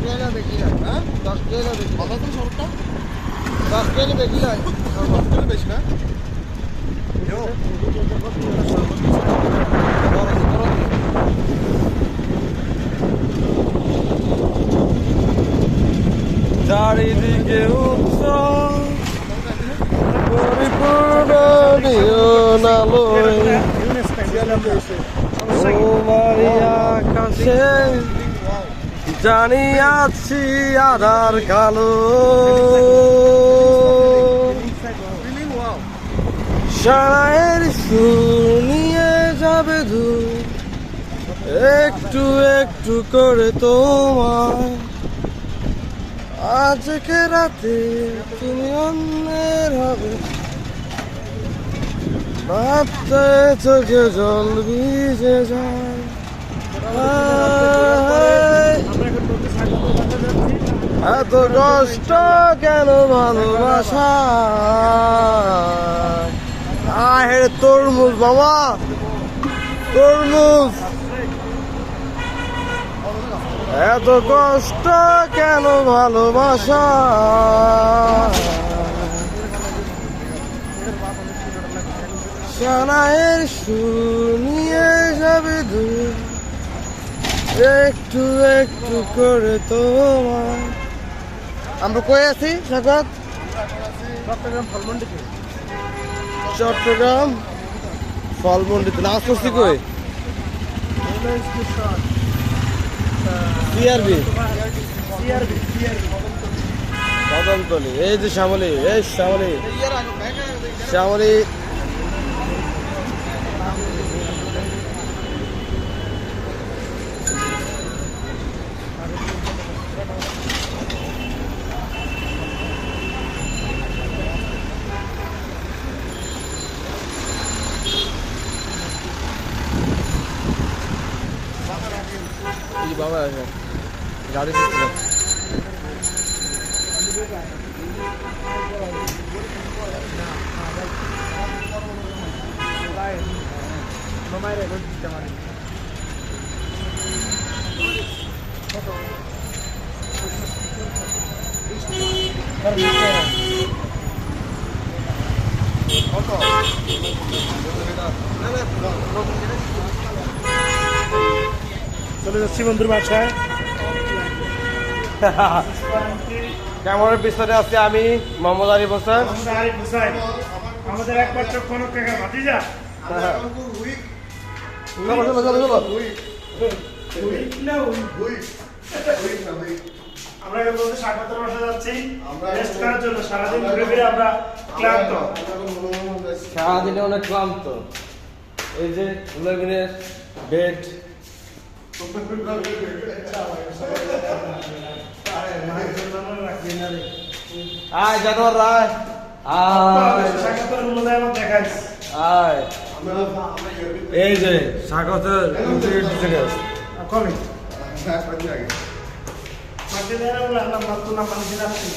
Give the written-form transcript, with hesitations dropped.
টাকা বেশি না, হ্যাঁ 10 টাকা বেশি। ভালো তো সরটা 10 টাকা বেশি নয়, 10 টাকা বেশি না ইয়ো চারিদিকে উৎসব পরিপূর্ণ নিয়ন আলোয় তোমারই আকাশে জানি আছি আধার কালো সারায়ের সুর নিয়ে যাবে দূর একটু একটু করে তোমার আজকে রাতে তুমি অন্যের হবে ভাবতে চোখে জল ভিজে যায় এত কষ্ট কেন ভালোবাসা আহে তরমুজ বাবা তরমুজ এত কষ্ট কেন ভালোবাসা সানায়ের সুর নিয়ে যাবে দূর একটু একটু করে তোমার আমরা কই আছি স্বাগত চট্টগ্রাম ফলমন্ডিতে নাচ করছি কই সিআরবি কদমতলি এই যে শ্যামলী এই শ্যামলী শ্যামলী বাবা গাড়ি চলে যাচ্ছি বন্ধুর বাসায়। ক্যামেরার পিছনে আছি আমি মোহাম্মদ আরিফ হোসেন। আমাদের একমাত্র কনক কাকা ভাতিজা। আমরা এখন বলতে স্বাগতের বাসা যাচ্ছি রেস্ট করার জন্য। সারাদিন ঘুরে ফিরে আমরা ক্লান্ত। সারাদিনে অনেক ক্লান্ত। এই যে উল্লেখের বেড আয় জানোয়ার রায় আয় এই যে স্বাগতের কবে মাঝে দেওয়া আমরা মাত্র না মানুষের আসছি।